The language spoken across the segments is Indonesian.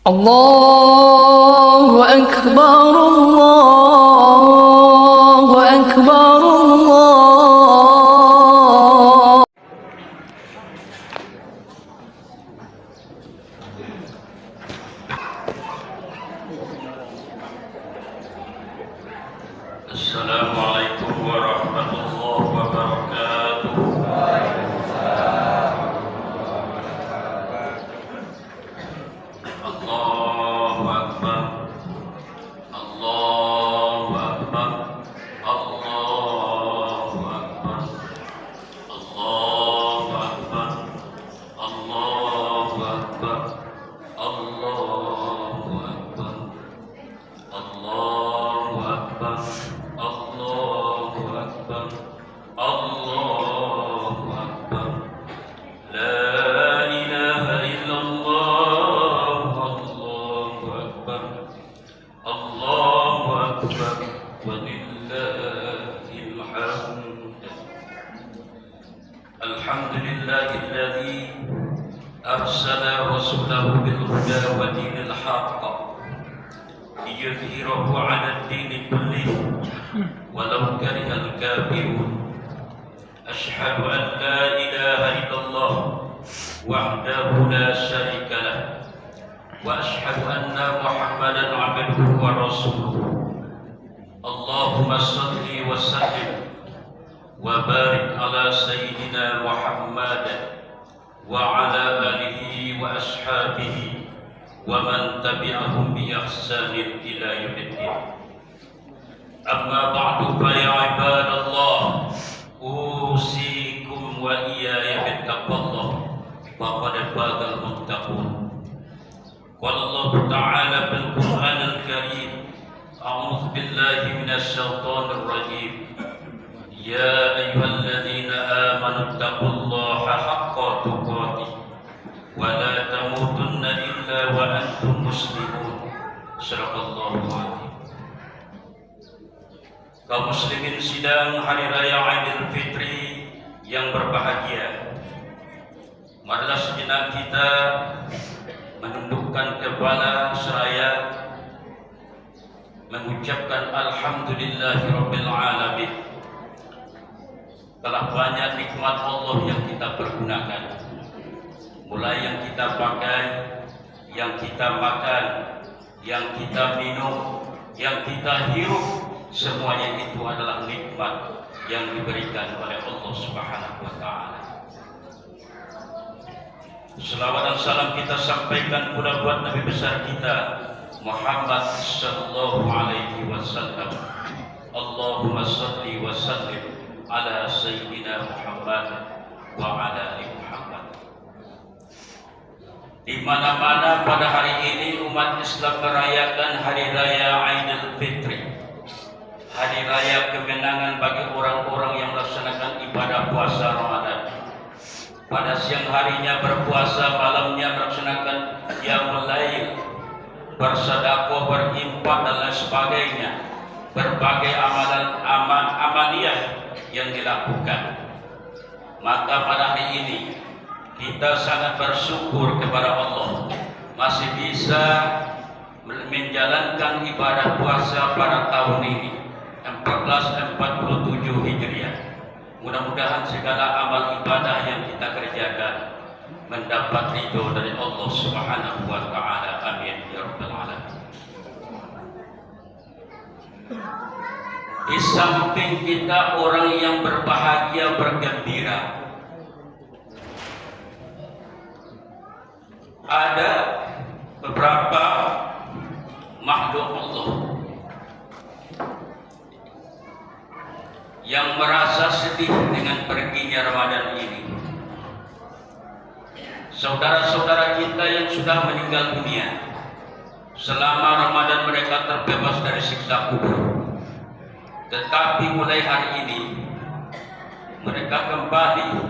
الله أكبر الله أكبر الله. Assalamualaikum warahmatullahi wabarakatuh. Allahu Akbar. Allahu Akbar. Allahu Akbar. Allahu Akbar. Allahu Akbar. Allahu Akbar. Allahu Akbar. Allahu Akbar. Allahu Akbar. La ilaha illallah. Allahu Akbar. Allahu Akbar. Walillahil hamd. Alhamdulillahilladzi arsala rasulahu bil huda wa dinil haqq liyudhhirahu 'ala ad-din kullih walau karihal kafirun. Ashhadu an la ilaha illallah wahdahu la syarika lah wa ashhadu anna Muhammadan 'abduhu wa rasuluhu. Allahumma shalli wa sallim wa barik ala sayyidina Muhammad wa ala alihi wa ashabihi wa man tabi'ahum bi ihsanin ila yaumiddin. Amma ba'du fa ya ibadallah, usikum wa iyaya bittaqwallah faqad fazal muttaqun. Qala Allah ta'ala bil Qur'anil Karim, a'udzu billahi minasy syaithanir rajim. Ya ayyuhalladzina amanu taqullaha haqqa tuqatih wa la tamutunna illa wa antum muslimun. Shadaqallahu adzim. Kaum muslimin sidang hari raya Aidil Fitri yang berbahagia, marilah sejenak kita menundukkan kepala seraya mengucapkan alhamdulillahirabbil alamin. Telah banyak nikmat Allah yang kita pergunakan, mulai yang kita pakai, yang kita makan, yang kita minum, yang kita hirup, semuanya itu adalah nikmat yang diberikan oleh Allah Subhanahu wa taala. Selawat dan salam kita sampaikan pula buat Nabi besar kita Muhammad sallallahu alaihi wasallam. Allahumma shalli wa sallim ala sayyidina Muhammad wa ala ali Muhammad. Di mana-mana pada hari ini umat Islam merayakan hari raya Aidil Fitri, hari raya kemenangan bagi orang-orang yang melaksanakan ibadah puasa Ramadan. Pada siang harinya berpuasa, malamnya melaksanakan qiyamul lail, bersedekah, berinfak dan lain sebagainya. Berbagai amaliyah yang dilakukan. Maka pada hari ini kita sangat bersyukur kepada Allah masih bisa menjalankan ibadah puasa pada tahun ini 1447 Hijriah. Mudah-mudahan segala amal ibadah yang kita kerjakan mendapat ridho dari Allah Subhanahu wa taala. Amin ya rabbal alamin. Di samping kita orang yang berbahagia, bergembira, ada beberapa makhluk Allah yang merasa sedih dengan perginya Ramadan ini. Saudara-saudara kita yang sudah meninggal dunia, selama Ramadan mereka terbebas dari siksa kubur. Tetapi mulai hari ini mereka kembali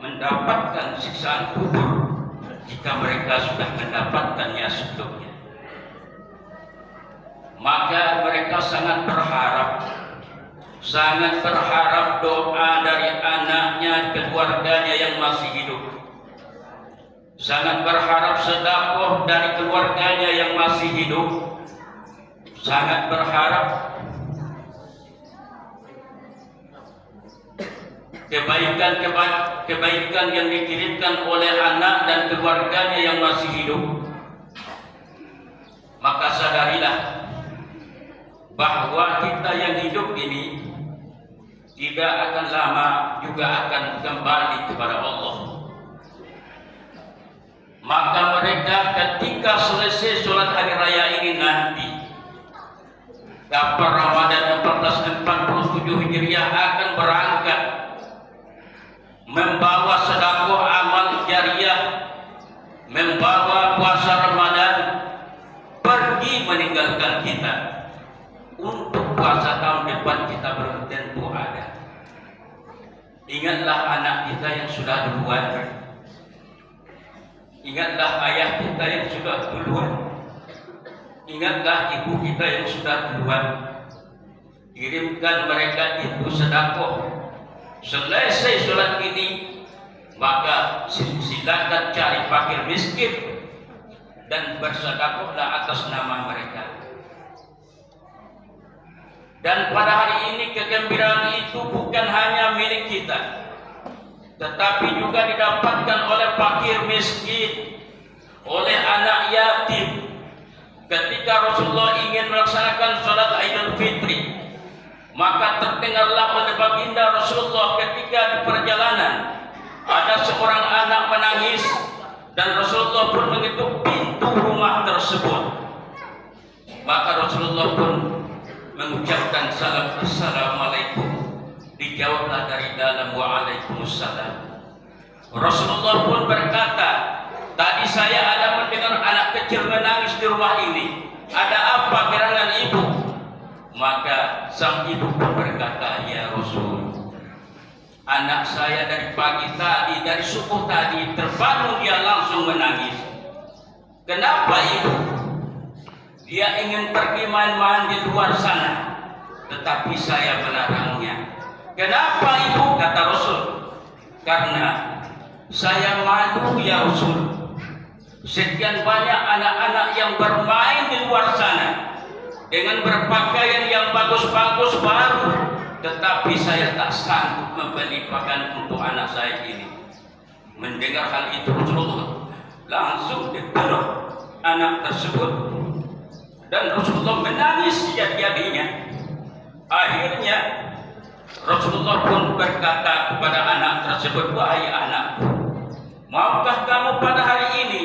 mendapatkan siksaan kubur jika mereka sudah mendapatkannya sebelumnya. Maka mereka sangat berharap doa dari anaknya, keluarganya yang masih hidup sangat berharap sedekah dari keluarganya yang masih hidup, sangat berharap kebaikan yang dikirimkan oleh anak dan keluarganya yang masih hidup. Maka sadarilah bahwa kita yang hidup ini tidak akan lama juga akan kembali kepada Allah. Maka mereka ketika selesai sholat hari raya ini nanti, kapan Ramadan 1447 Hijriah akan berangkat membawa sedekah amal jariah, membawa puasa Ramadan, pergi meninggalkan kita. Untuk puasa tahun depan kita belum tentu ada. Ingatlah anak kita yang sudah duluan, ingatlah ayah kita yang sudah duluan, ingatlah ibu kita yang sudah duluan. Kirimkan mereka itu sedekah. Selesai sholat ini, maka silakan cari fakir miskin dan bersedekahlah atas nama mereka. Dan pada hari ini kegembiraan itu bukan hanya milik kita, tetapi juga didapatkan oleh fakir miskin, oleh anak yatim. Ketika Rasulullah ingin melaksanakan sholat Idul Fitri, maka terdengarlah oleh baginda Rasulullah ketika di perjalanan ada seorang anak menangis, dan Rasulullah pun mengetuk pintu rumah tersebut. Maka Rasulullah pun mengucapkan salam, assalamualaikum. Dijawablah dari dalam, waalaikumsalam. Rasulullah pun berkata, tadi saya ada mendengar anak kecil menangis di rumah ini. Ada apa gerangan ibu? Maka sang ibu pun berkata, ya Rasul, anak saya dari pagi tadi, dari subuh tadi terbangun dia langsung menangis. Kenapa ibu? Dia ingin pergi main-main di luar sana, tetapi saya melarangnya. Kenapa ibu? Kata Rasul, karena saya malu ya Rasul. Sekian banyak anak-anak yang bermain di luar sana dengan berpakaian yang bagus-bagus baru, tetapi saya tak sanggup membeli pakaian untuk anak saya ini. Mendengar hal itu Rasulullah langsung dipeluk anak tersebut, dan Rasulullah menangis jadi-jadinya. Akhirnya Rasulullah pun berkata kepada anak tersebut, wahai anakku, maukah kamu pada hari ini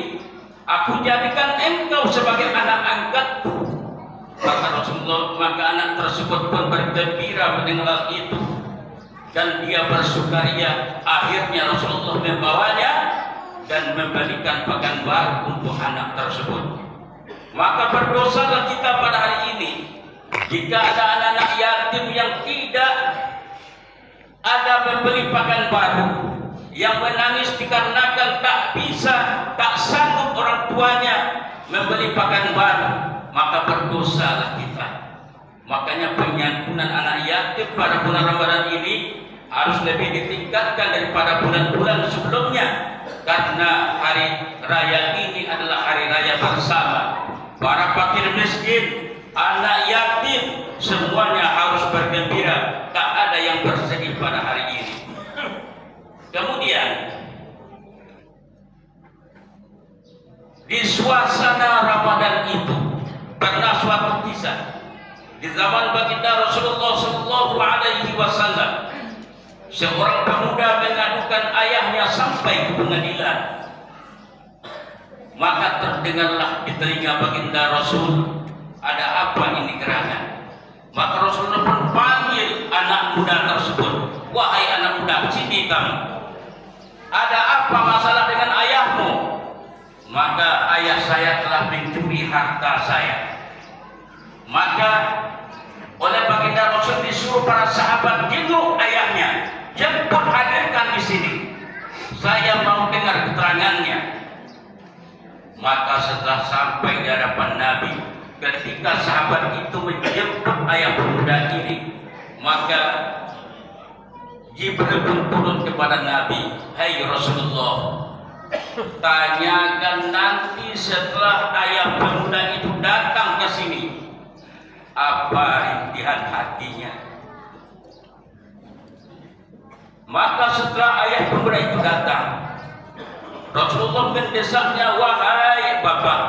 aku jadikan engkau sebagai anak angkatku? Maka anak tersebut pun bergembira mendengar hal itu, dan dia bersukaria. Akhirnya Rasulullah membawanya dan memberikan pakaian baru untuk anak tersebut. Maka berdosalah kita pada hari ini jika ada anak-anak yatim yang tidak ada membeli pakaian baru, yang menangis dikarenakan tak bisa, tak sanggup orang tuanya membeli pakaian baru, maka berdosalah kita. Makanya penyantunan anak yatim pada bulan Ramadan ini harus lebih ditingkatkan daripada bulan-bulan sebelumnya, karena hari raya ini adalah hari raya bersama. Para fakir miskin, anak yatim, semuanya harus bergembira. Tak ada yang bersedih pada hari ini. Kemudian di suasana Ramadan itu pernah suatu kisah di zaman baginda Rasulullah Sallallahu Alaihi Wasallam. Seorang pemuda mengadukan ayahnya sampai ke pengadilan. Maka terdengarlah di telinga baginda Rasul, ada apa ini gerangan? Maka Rasulullah pun panggil anak muda tersebut, wahai anak muda, sini kamu. Ada apa masalah dengan ayahmu? Maka ayah saya telah mencuri harta saya. Maka oleh baginda Rasul disuruh para sahabat jenguk ayahnya, jemput, hadirkan di sini. Saya mau dengar keterangannya. Maka setelah sampai di hadapan Nabi, ketika sahabat itu menjemput ayah pemuda ini, maka Jibril pun turun kepada Nabi, hai Rasulullah, tanyakan nanti setelah ayah pemuda itu datang ke sini, apa rintihan hatinya. Maka setelah ayah pemuda itu datang, Rasulullah mendesaknya, wahai bapak,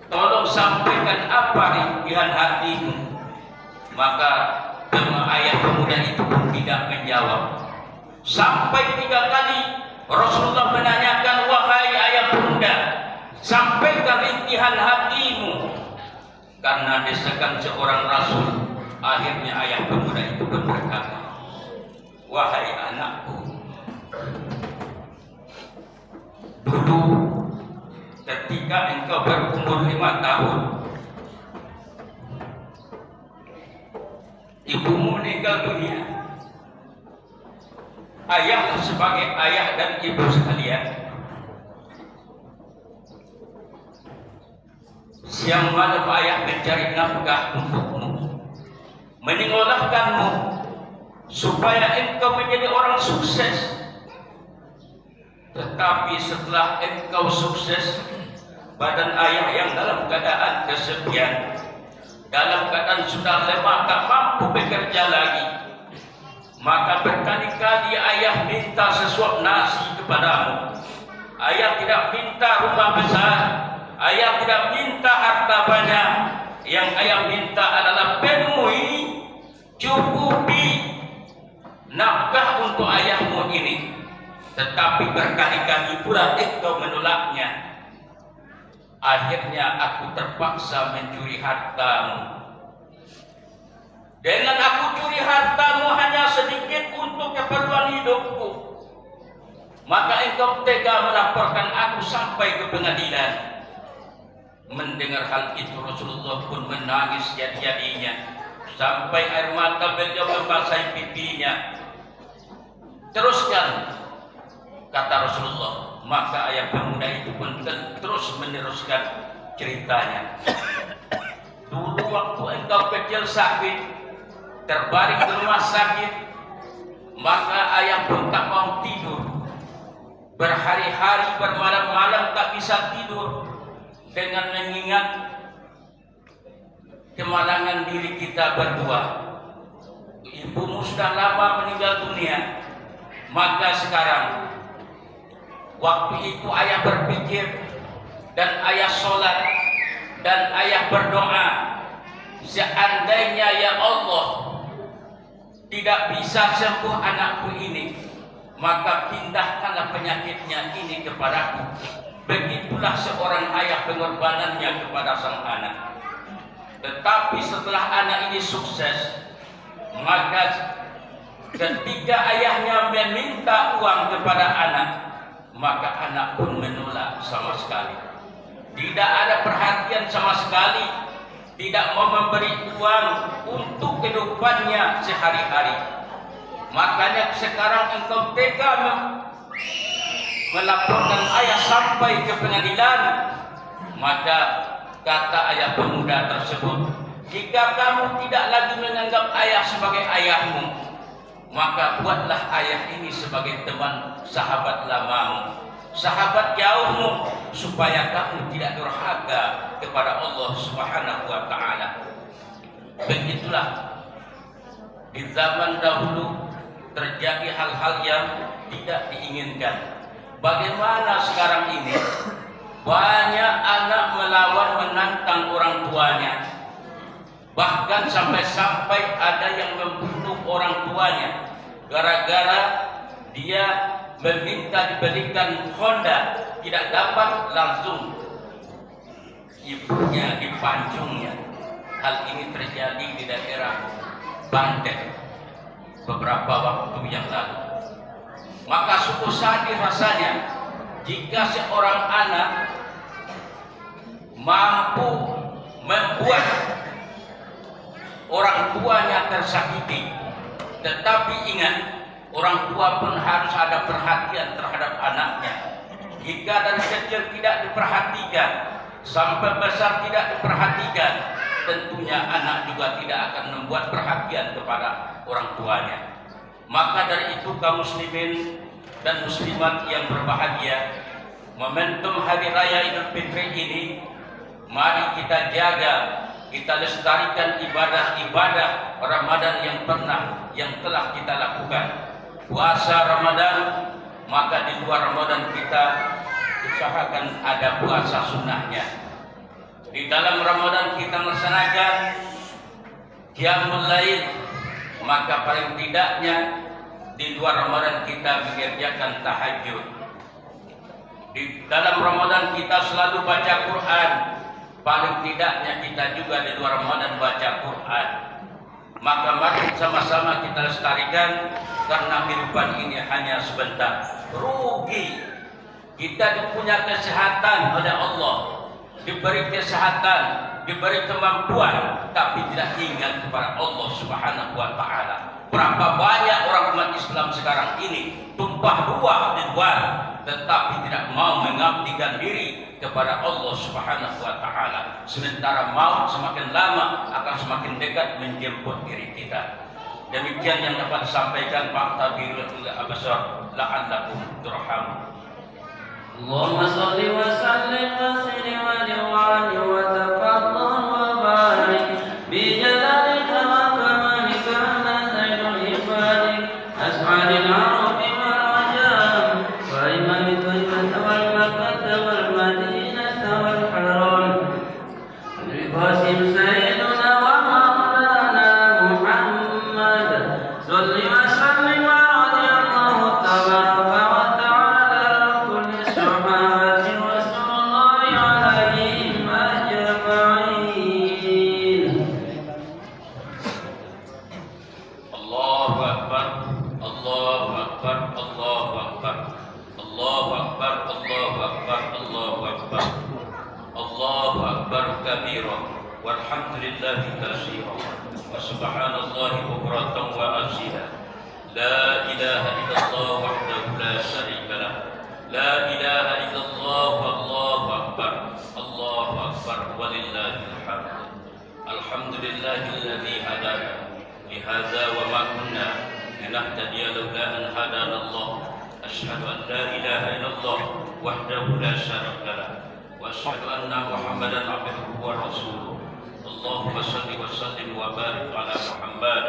tolong sampaikan apa rintihan hatimu. Maka ayah pemuda itu pun tidak menjawab. Sampai 3 kali Rasulullah menanyakan, wahai ayah pemuda, sampaikan rintihan hatimu. Karena desakan seorang Rasul, akhirnya ayah pemuda itu pun berkata, wahai anakku, dulu ketika engkau berumur 5 tahun, ibumu meninggal dunia. Ayah sebagai ayah dan ibu sekalian, siang malam ayah mencari nafkah untukmu, menyekolahkanmu supaya engkau menjadi orang sukses. Tetapi setelah engkau sukses, badan ayah yang dalam keadaan kesepian, dalam keadaan sudah lemah, tak mampu bekerja lagi, maka berkali-kali ayah minta sesuap nasi kepadamu. Ayah tidak minta rumah besar, ayah tidak minta harta banyak. Yang ayah minta adalah penuhi, cukupi nafkah untuk ayahmu ini. Tetapi berkali-kali pula engkau menolaknya. Akhirnya aku terpaksa mencuri hartamu. Dengan aku curi hartamu hanya sedikit untuk keperluan hidupku, maka engkau tega melaporkan aku sampai ke pengadilan. Mendengar hal itu Rasulullah pun menangis jadi-jadinya, sampai air mata beliau membasahi pipinya. Teruskan, kata Rasulullah. Maka ayah pemuda itu pun terus meneruskan ceritanya. Dulu waktu engkau kecil sakit, terbaring di rumah sakit, maka ayah pun tak mau tidur. Berhari-hari, bermalam-malam tak bisa tidur dengan mengingat kemalangan diri kita berdua. Ibumu sudah lama meninggal dunia. Maka sekarang, waktu itu ayah berpikir dan ayah sholat dan ayah berdoa, seandainya ya Allah tidak bisa sembuh anakku ini, maka pindahkanlah penyakitnya ini kepadaku. Begitulah seorang ayah pengorbanannya kepada sang anak. Tetapi setelah anak ini sukses, maka ketika ayahnya meminta uang kepada anak, maka anak pun menolak sama sekali. Tidak ada perhatian sama sekali, tidak mau memberi uang untuk kehidupannya sehari-hari. Makanya sekarang engkau tega melaporkan ayah sampai ke pengadilan. Maka kata ayah pemuda tersebut, jika kamu tidak lagi menganggap ayah sebagai ayahmu, maka buatlah ayah ini sebagai teman sahabat lamamu, sahabat jauhmu, supaya kamu tidak durhaka kepada Allah Subhanahu wa taala. Begitulah di zaman dahulu terjadi hal-hal yang tidak diinginkan. Bagaimana sekarang ini banyak anak melawan menantang orang tuanya, bahkan sampai-sampai ada yang membunuh orang tuanya gara-gara dia meminta dibelikan Honda, tidak dapat, langsung ibunya dipancungnya. Hal ini terjadi di daerah Banten beberapa waktu yang lalu. Maka sungguh sadis rasanya jika seorang anak mampu membuat orang tuanya tersakiti. Tetapi ingat, orang tua pun harus ada perhatian terhadap anaknya. Jika dari kecil tidak diperhatikan, sampai besar tidak diperhatikan, tentunya anak juga tidak akan membuat perhatian kepada orang tuanya. Maka dari itu kaum muslimin, dan muslimat yang berbahagia, momentum Hari Raya Idul Fitri ini, mari kita jaga, kita lestarikan ibadah-ibadah Ramadan yang telah kita lakukan. Puasa Ramadan, maka di luar Ramadan kita usahakan ada puasa sunnahnya. Di dalam Ramadan kita melaksanakan qiyamul lail, maka paling tidaknya di luar Ramadan kita mengerjakan tahajud. Di dalam Ramadan kita selalu baca Quran, paling tidaknya kita juga di luar Ramadan baca Quran. Maka mari sama-sama kita lestarikan, karena kehidupan ini hanya sebentar. Rugi kita punya kesehatan oleh Allah, diberi kesehatan, diberi kemampuan, tapi tidak ingat kepada Allah Subhanahu wa Ta'ala. Berapa banyak orang umat Islam sekarang ini tumpah ruah di luar, tetapi tidak mau mengabdikan diri kepada Allah Subhanahu wa Ta'ala. Sementara maut semakin lama akan semakin dekat menjemput diri kita. Demikian yang dapat disampaikan Pak Tabirul Abasar, la'allakum turhamun. Allahumma salli wa sallim wa sallim wa tafaddal wa barik bi jalalika wa kamalika ala sayyidil ibadik as'adil arabi wal ajam wa imamit tayyibah wal makkah wal madinah wal haram Nabi Qasim sayyiduna wa maulana Muhammad salli wa sallim wa radiyallahu tabaraka wa ta'ala kulli sahabati wa sallallahu alaihim ajma'in. Allahu Akbar, Allahu Akbar, Allahu Akbar, Allahu Akbar, Allahu Akbar, Allahu Akbar, Allahu Akbar kabira, walhamdulillahi katsira, wa subhanallahi bukratan wa asila. La ilaha illallah wahdahu la syarika lah. La ilaha illallah wallahu akbar. Allahu akbar walillahil hamd. Alhamdulillahilladzi hadana lihadza wa ma kunna linahtadiya laula an hadana Allah. Asyhadu an la ilaha illallah wahdahu la syarika lah. Wa asyhadu anna Muhammadan abduhu wa rasuluh. Allahumma shalli wa sallim wa barik ala Muhammad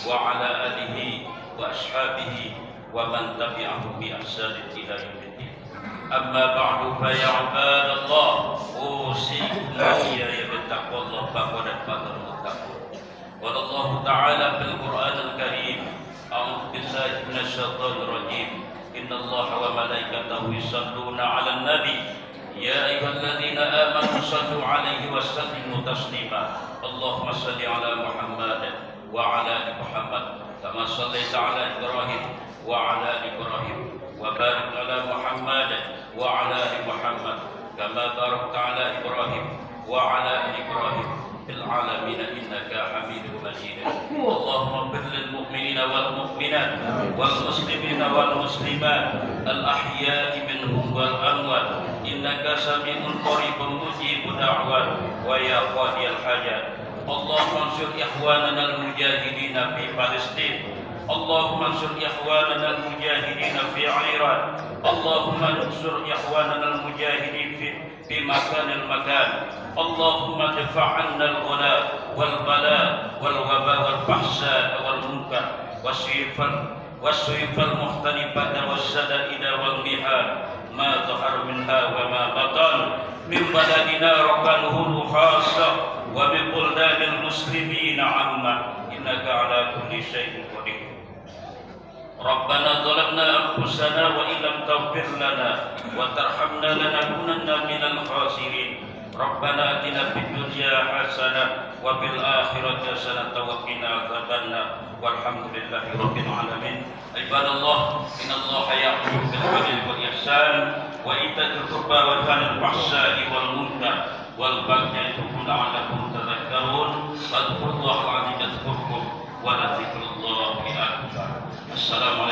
wa ala alihi wa ashabihi wa man tabi'ahum bi ihsan ila yaumiddin. Amma ba'du, fa ya ibadallah, usikum wa iyaya bittaqwallah faqad fatal muttaqun. Qala Allah ta'ala fil Qur'anil Karim, a'udzu billahi minasy syaithanir rajim. Innallaha wa malaikatahu yusholluna 'alan nabi ya ayyuhalladzina amanu shallu 'alaihi wa sallimu taslima. Allahumma shalli 'ala Muhammad wa 'ala ali Muhammad kama shallaita 'ala Ibrahim wa 'ala ali Ibrahim wa barik 'ala Muhammad wa 'ala ali Muhammad kama barakta 'ala Ibrahim wa 'ala ali Ibrahim fil 'alamin innaka Hamidum Majid. Allahumma ighfir lil mu'minina wal mu'minat wal muslimina wal muslimat al ahya'i minhum wal amwat innaka sami'un qaribun mujibud da'wat wa ya qadiyal hajat. Allahumma ansur ikhwanana al mujahidin fi Palestin. Allahumma ansur ikhwanana al mujahidin fi Iran. Allahumma ansur ikhwanana al mujahidin fi makanil makan. Allahumma dfa' 'anna al ghala wal bala wal waba wal fahsha wal munkar wasifal muhtanifat wasada'ida wal mihad ma dhahar minha wa ma batan min baladina rabbanuhu khassa wa min buldanil muslimina amma innaka ala kulli syai'in qadir. Rabbana zalamna anfusana wa illam taghfir lana wa tarhamna lanakunanna minal khasirin. Rabbana atina fid dunya hasanah wa fil akhirati hasanah wa qina adzabannar. Walhamdulillahi rabbil alamin. Ibadallah, innallaha ya'muru bil 'adli wal ihsan wa ita'i dzil qurba wa yanha 'anil fahsya'i wal munkar wal baghi ya'idukum la'allakum tadhakkarun. Fadhkurullaha al-'azim yadhkurkum wa la dzikrullahi akbar. Assalamu